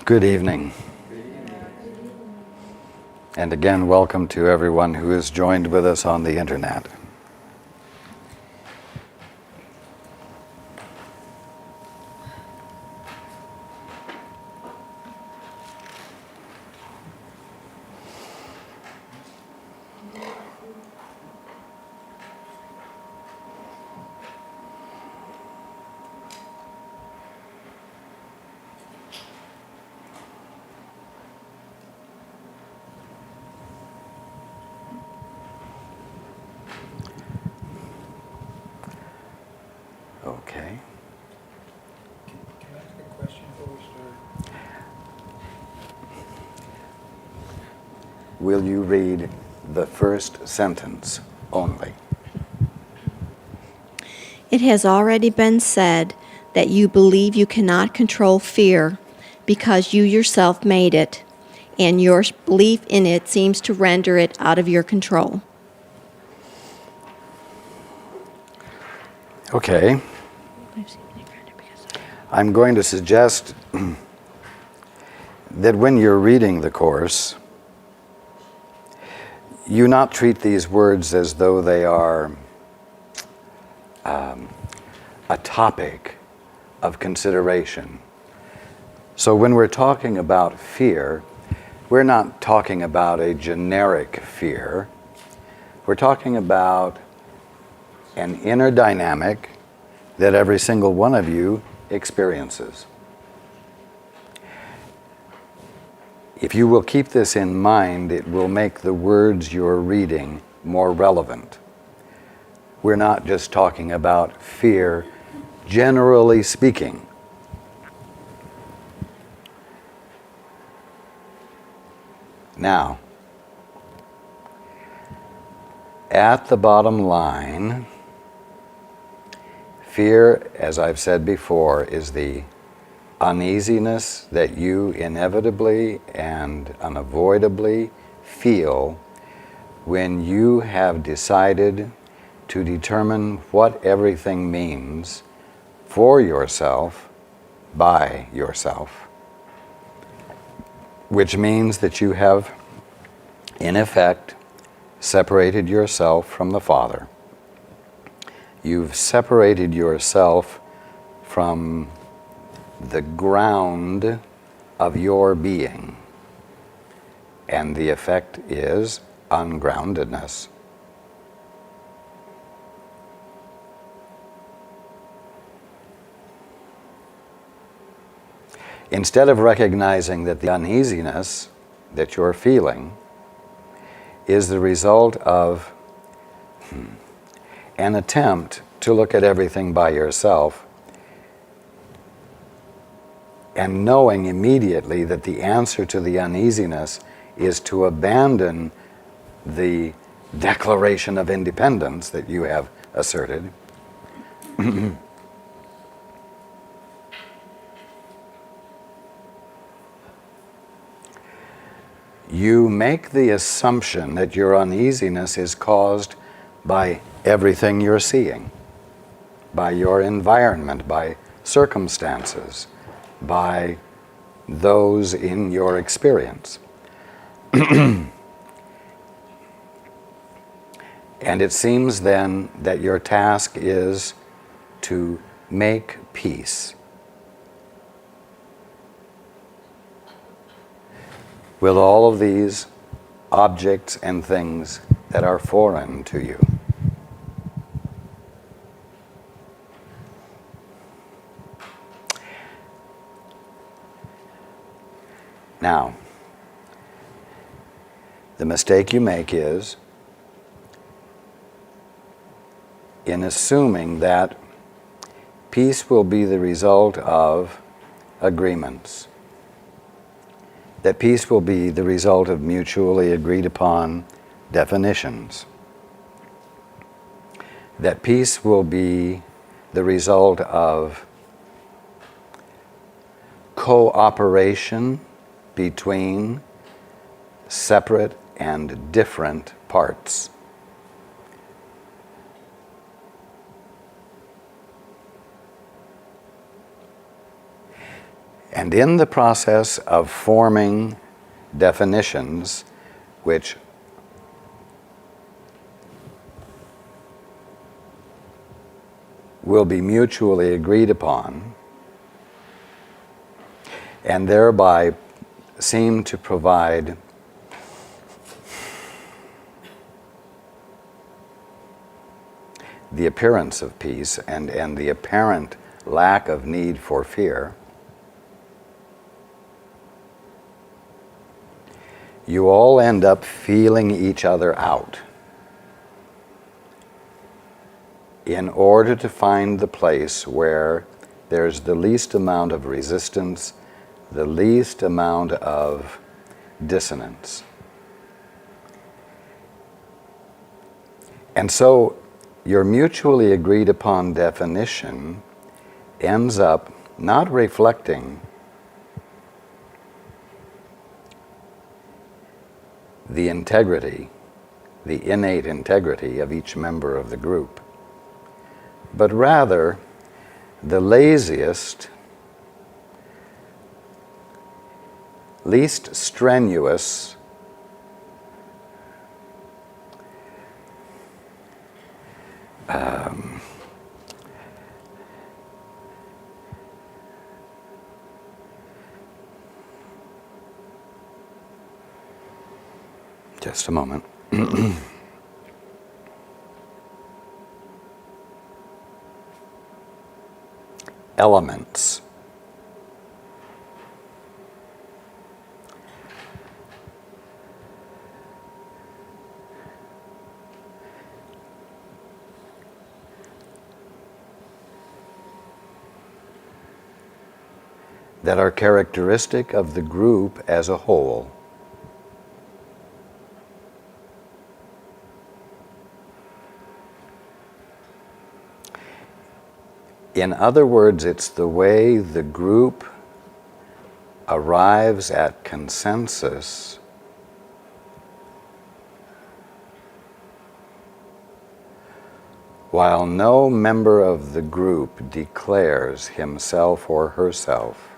Good evening. And again, welcome to everyone who has joined with us on the internet. Okay. Can I ask a question before we start? Will you read the first sentence only? It has already been said that you believe you cannot control fear because you yourself made it, and your belief in it seems to render it out of your control. Okay. I'm going to suggest that when you're reading the course, you not treat these words as though they are a topic of consideration. So when we're talking about fear, we're not talking about a generic fear. We're talking about an inner dynamic that every single one of you experiences. If you will keep this in mind, it will make the words you're reading more relevant. We're not just talking about fear, generally speaking. Now, at the bottom line, fear, as I've said before, is the uneasiness that you inevitably and unavoidably feel when you have decided to determine what everything means for yourself by yourself, which means that you have, in effect, separated yourself from the Father. You've separated yourself from the ground of your being, and the effect is ungroundedness. Instead of recognizing that the uneasiness that you're feeling is the result of an attempt to look at everything by yourself, and knowing immediately that the answer to the uneasiness is to abandon the declaration of independence that you have asserted, you make the assumption that your uneasiness is caused by everything you're seeing, by your environment, by circumstances, by those in your experience. And it seems then that your task is to make peace with all of these objects and things that are foreign to you. Now, the mistake you make is in assuming that peace will be the result of agreements, that peace will be the result of mutually agreed upon definitions, that peace will be the result of cooperation between separate and different parts. And in the process of forming definitions which will be mutually agreed upon and thereby seem to provide the appearance of peace and the apparent lack of need for fear, you all end up feeling each other out in order to find the place where there's the least amount of resistance, the least amount of dissonance. And so your mutually agreed upon definition ends up not reflecting the integrity, the innate integrity of each member of the group, but rather the laziest, least strenuous, just a moment. Elements. That are characteristic of the group as a whole. In other words, it's the way the group arrives at consensus while no member of the group declares himself or herself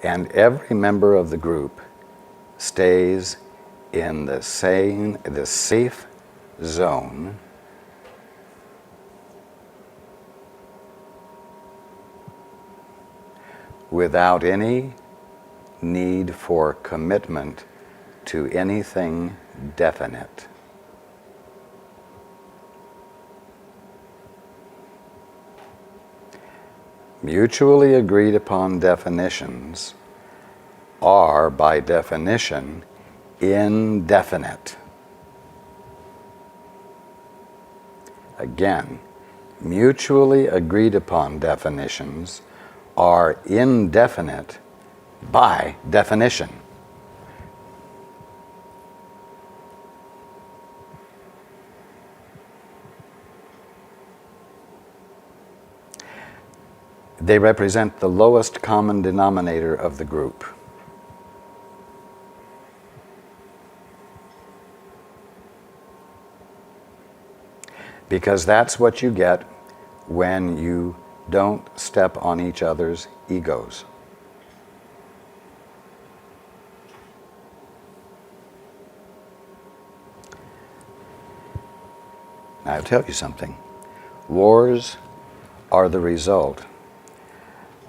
and every member of the group stays in the safe zone without any need for commitment to anything definite. Mutually agreed upon definitions are, by definition, indefinite. Again, mutually agreed upon definitions are indefinite by definition. They represent the lowest common denominator of the group. Because that's what you get when you don't step on each other's egos. Now, I'll tell you something. Wars are the result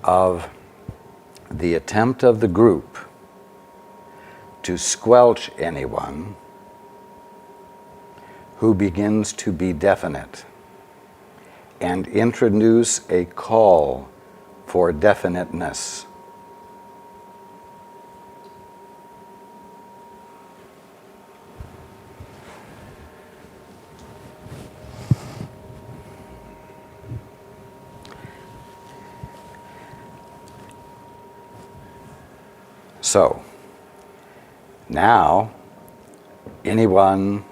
of the attempt of the group to squelch anyone who begins to be definite and introduce a call for definiteness. So, now, anyone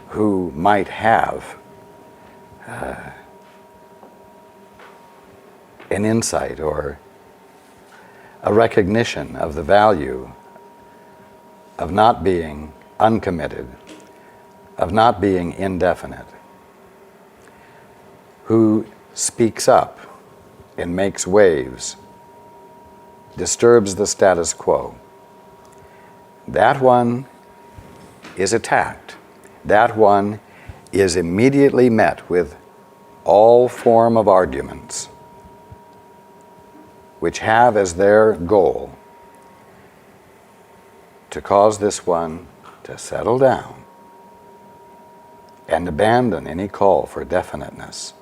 who might have an insight or a recognition of the value of not being uncommitted, of not being indefinite, who speaks up and makes waves, disturbs the status quo, that one is attacked. That one is immediately met with all form of arguments which have as their goal to cause this one to settle down and abandon any call for definiteness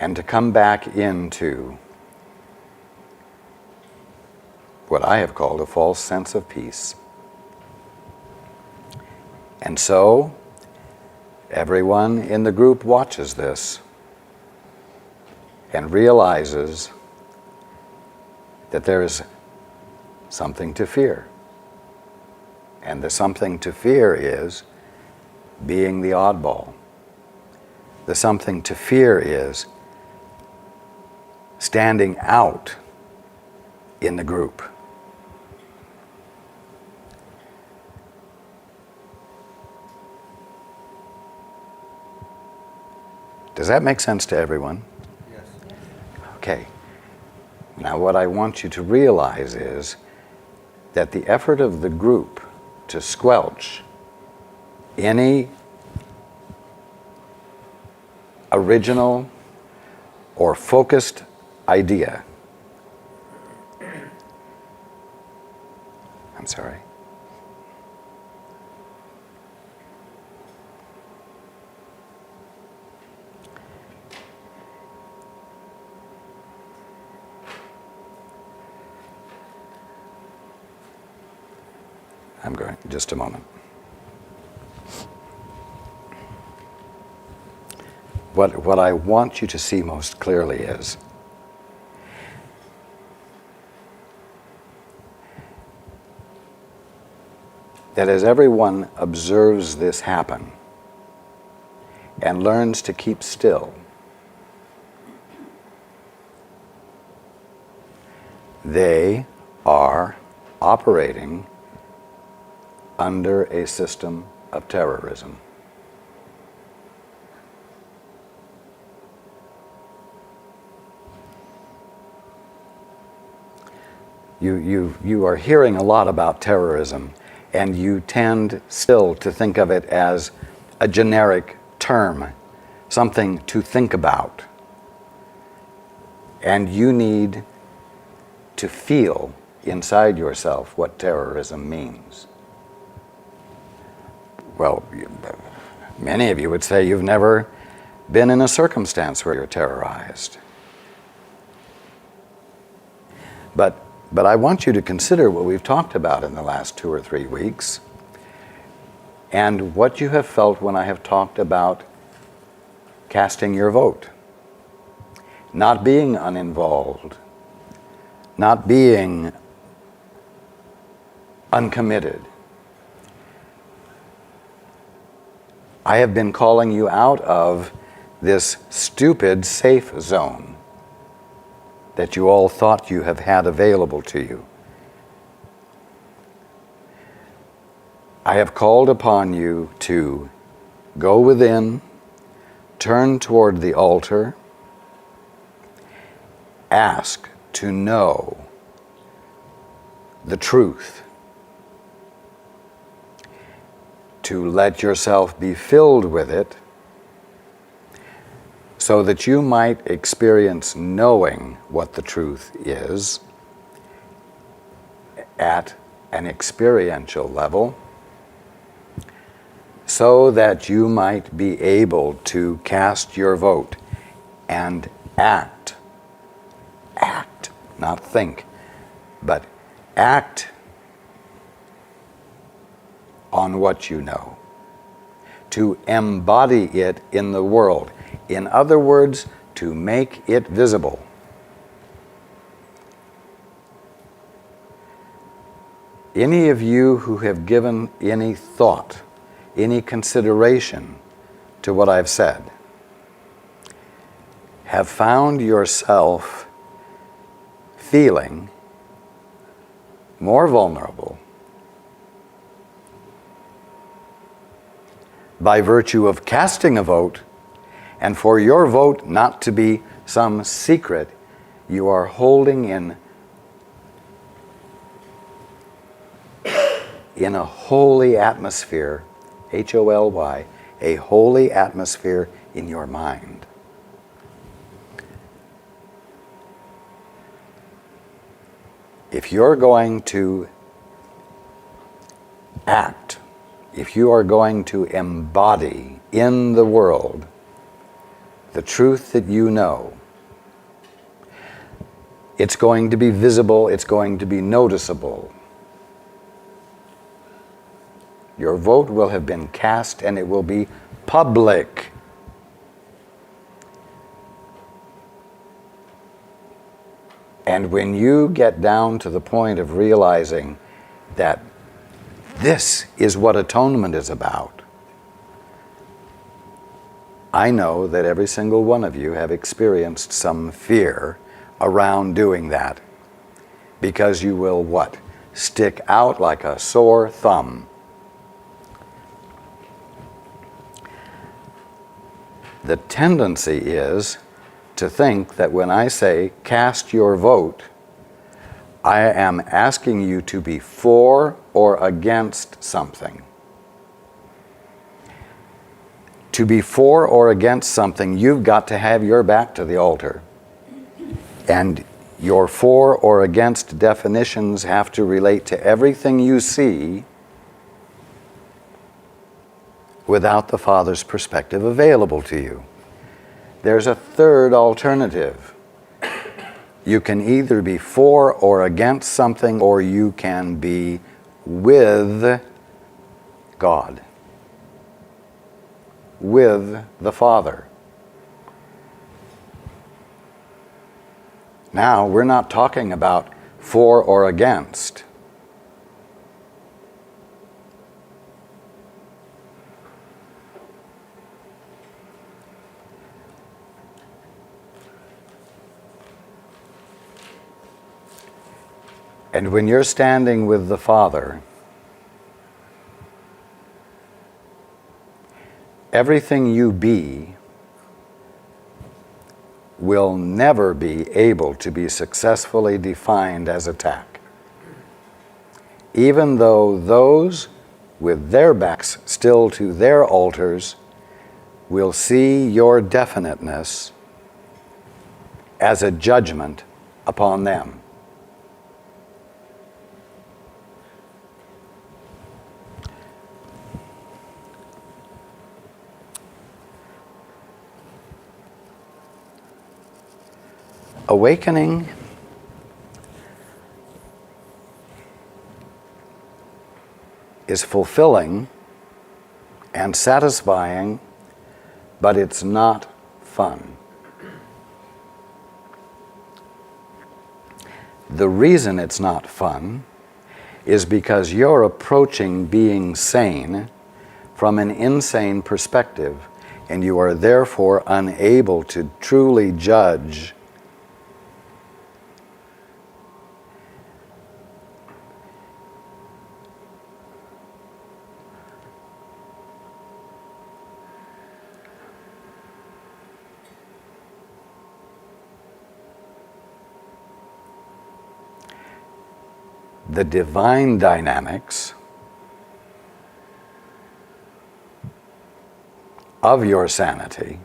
and to come back into what I have called a false sense of peace. And so, everyone in the group watches this and realizes that there is something to fear. And the something to fear is being the oddball. The something to fear is standing out in the group. Does that make sense to everyone? Yes. Okay. Now what I want you to realize is that the effort of the group to squelch any original or focused idea. I'm sorry. I'm going, just a moment. What I want you to see most clearly is that as everyone observes this happen and learns to keep still, they are operating under a system of terrorism. You are hearing a lot about terrorism, and you tend still to think of it as a generic term, something to think about. And you need to feel inside yourself what terrorism means. Well, many of you would say you've never been in a circumstance where you're terrorized. But I want you to consider what we've talked about in the last 2 or 3 weeks and what you have felt when I have talked about casting your vote, not being uninvolved, not being uncommitted. I have been calling you out of this stupid safe zone that you all thought you have had available to you. I have called upon you to go within, turn toward the altar, ask to know the truth, to let yourself be filled with it so that you might experience knowing what the truth is at an experiential level, so that you might be able to cast your vote and act, not think, but act on what you know, to embody it in the world. In other words, to make it visible. Any of you who have given any thought, any consideration to what I've said, have found yourself feeling more vulnerable by virtue of casting a vote And for your vote not to be some secret, you are holding in a holy atmosphere, Holy, a holy atmosphere in your mind. If you're going to act, if you are going to embody in the world the truth that you know, it's going to be visible, it's going to be noticeable. Your vote will have been cast and it will be public. And when you get down to the point of realizing that this is what atonement is about, I know that every single one of you have experienced some fear around doing that, because you will what? Stick out like a sore thumb. The tendency is to think that when I say cast your vote, I am asking you to be for or against something. To be for or against something, you've got to have your back to the altar. And your for or against definitions have to relate to everything you see without the Father's perspective available to you. There's a third alternative. You can either be for or against something, or you can be with God, with the Father. Now, we're not talking about for or against. And when you're standing with the Father, everything you be will never be able to be successfully defined as attack. Even though those with their backs still to their altars will see your definiteness as a judgment upon them. Awakening is fulfilling and satisfying, but it's not fun. The reason it's not fun is because you're approaching being sane from an insane perspective, and you are therefore unable to truly judge the divine dynamics of your sanity.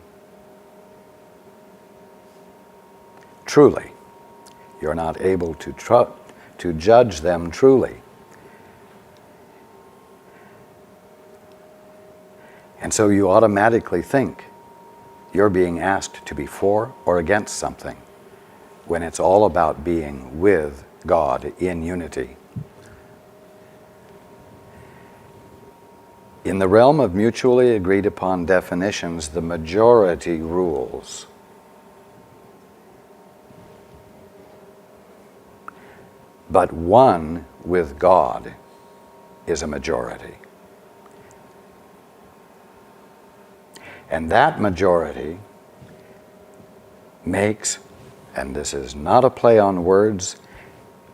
Truly, you're not able to judge them truly. And so you automatically think you're being asked to be for or against something, when it's all about being with God in unity. In the realm of mutually agreed upon definitions, the majority rules. But one with God is a majority. And that majority makes, and this is not a play on words,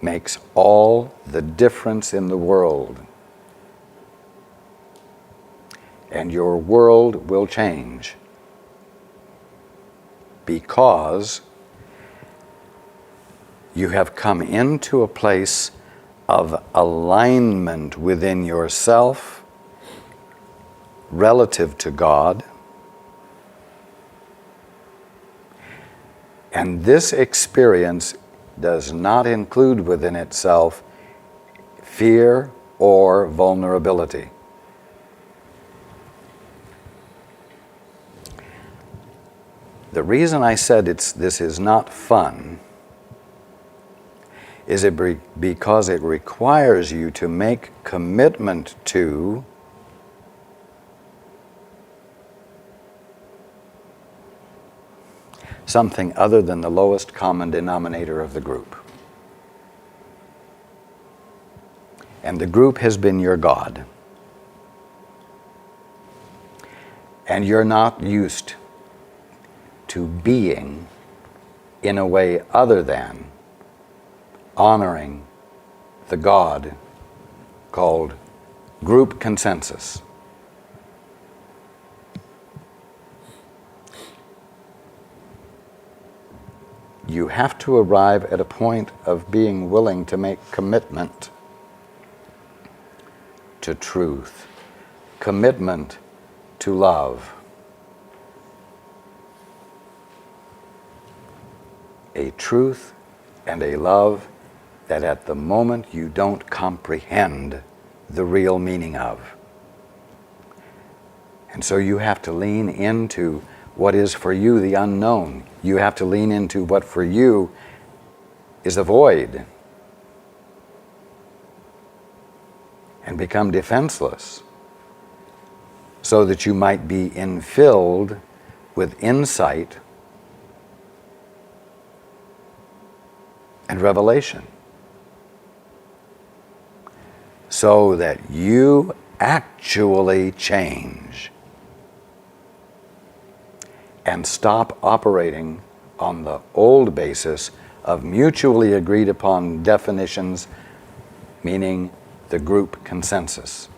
makes all the difference in the world. And your world will change. because you have come into a place of alignment within yourself relative to God. And this experience does not include within itself fear or vulnerability. The reason I said this is not fun is because it requires you to make commitment to something other than the lowest common denominator of the group. And the group has been your God. And you're not used to being in a way other than honoring the God called group consensus. You have to arrive at a point of being willing to make commitment to truth, commitment to love. A truth and a love that at the moment you don't comprehend the real meaning of. And so you have to lean into what is for you the unknown. You have to lean into what for you is a void and become defenseless so that you might be infilled with insight and revelation, so that you actually change and stop operating on the old basis of mutually agreed upon definitions, meaning the group consensus.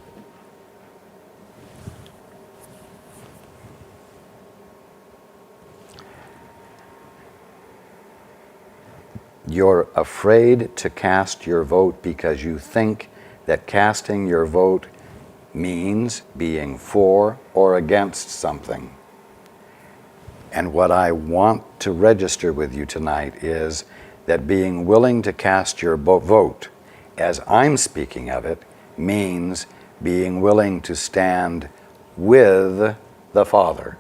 You're afraid to cast your vote because you think that casting your vote means being for or against something. And what I want to register with you tonight is that being willing to cast your vote, as I'm speaking of it, means being willing to stand with the Father.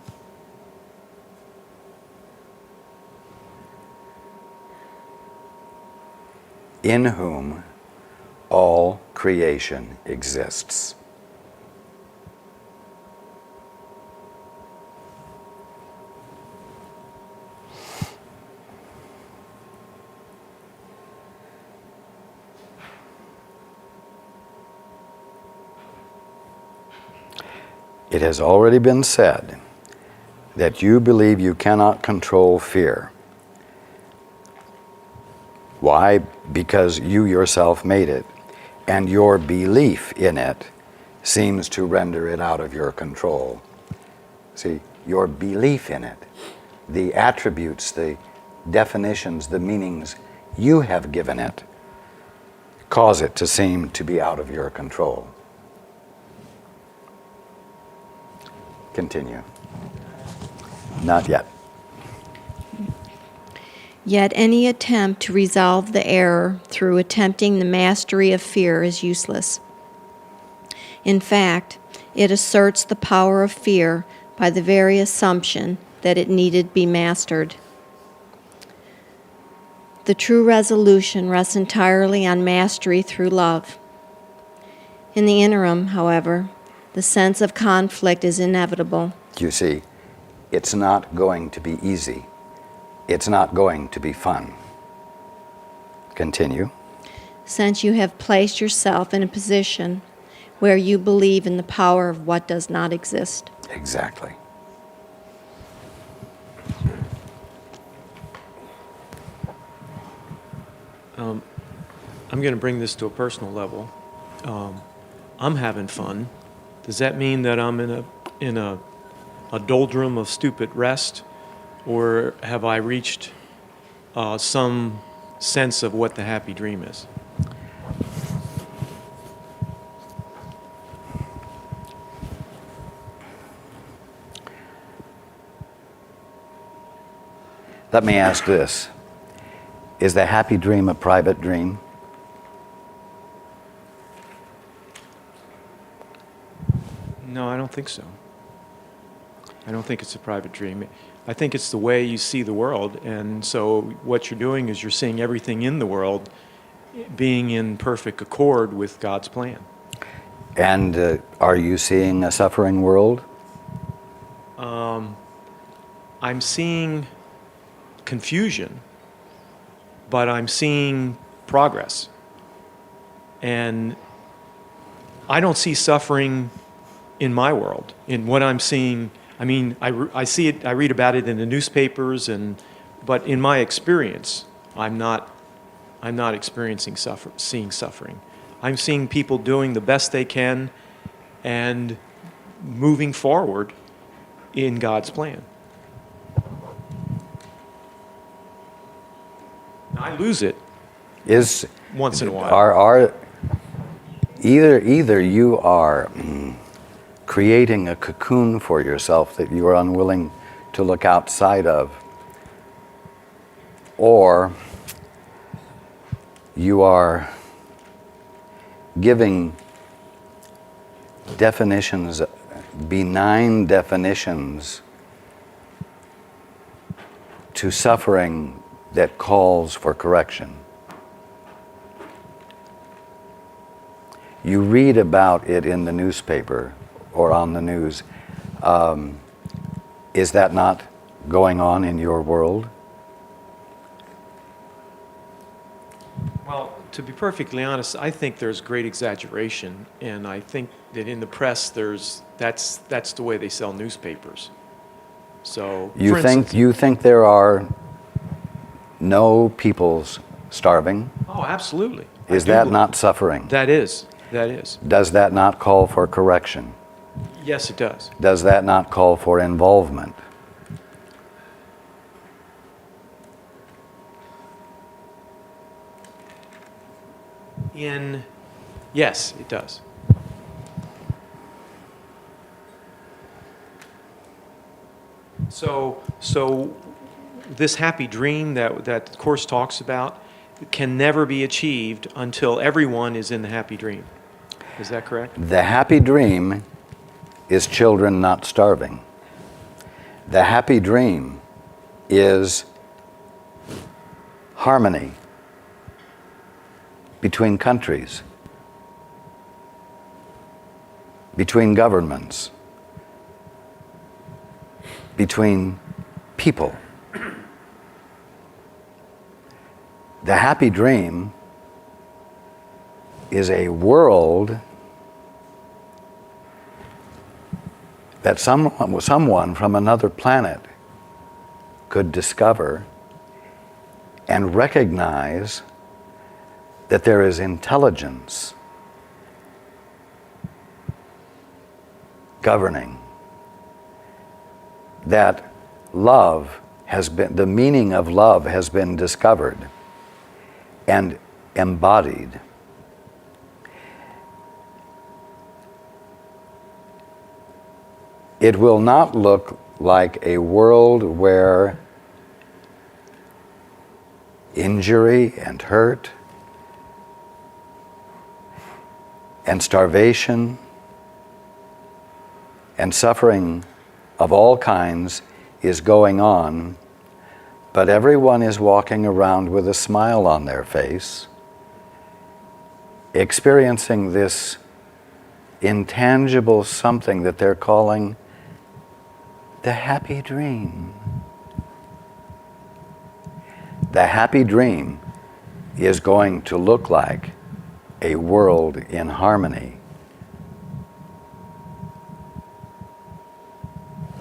In whom all creation exists. It has already been said that you believe you cannot control fear. Why? Because you yourself made it, and your belief in it seems to render it out of your control. See, your belief in it, the attributes, the definitions, the meanings you have given it, cause it to seem to be out of your control. Continue. Not yet. Yet any attempt to resolve the error through attempting the mastery of fear is useless. In fact, it asserts the power of fear by the very assumption that it needed be mastered. The true resolution rests entirely on mastery through love. In the interim, however, the sense of conflict is inevitable. You see, it's not going to be easy. It's not going to be fun. Continue. Since you have placed yourself in a position where you believe in the power of what does not exist. Exactly. I'm going to bring this to a personal level. I'm having fun. Does that mean that I'm in a doldrum of stupid rest, or have I reached some sense of what the happy dream is? Let me ask this. Is the happy dream a private dream? No, I don't think so. I don't think it's a private dream. I think it's the way you see the world, and so what you're doing is you're seeing everything in the world being in perfect accord with God's plan. And are you seeing a suffering world? I'm seeing confusion, but I'm seeing progress. And I don't see suffering in my world, in what I'm seeing. I mean, I see it, I read about it in the newspapers, but in my experience, I'm not experiencing seeing suffering. I'm seeing people doing the best they can and moving forward in God's plan. I lose it once in a while. Are either you are creating a cocoon for yourself that you are unwilling to look outside of, or you are giving definitions, benign definitions to suffering that calls for correction. You read about it in the newspaper or on the news. Is that not going on in your world? Well, to be perfectly honest, I think there's great exaggeration, and I think that in the press, that's the way they sell newspapers. So, You for think instance, there are no peoples starving? Oh, absolutely. Is that not suffering? That is. Does that not call for correction? Yes, it does. Does that not call for involvement? Yes, it does. So this happy dream that the Course talks about can never be achieved until everyone is in the happy dream. Is that correct? The happy dream is children not starving. The happy dream is harmony between countries, between governments, between people. The happy dream is a world that someone from another planet could discover and recognize that there is intelligence governing, that love has been, the meaning of love has been discovered and embodied. It will not look like a world where injury and hurt and starvation and suffering of all kinds is going on, but everyone is walking around with a smile on their face, experiencing this intangible something that they're calling the happy dream. The happy dream is going to look like a world in harmony,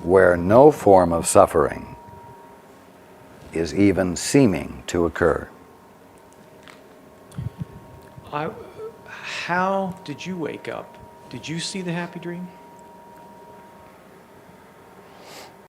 where no form of suffering is even seeming to occur. How did you wake up? Did you see the happy dream?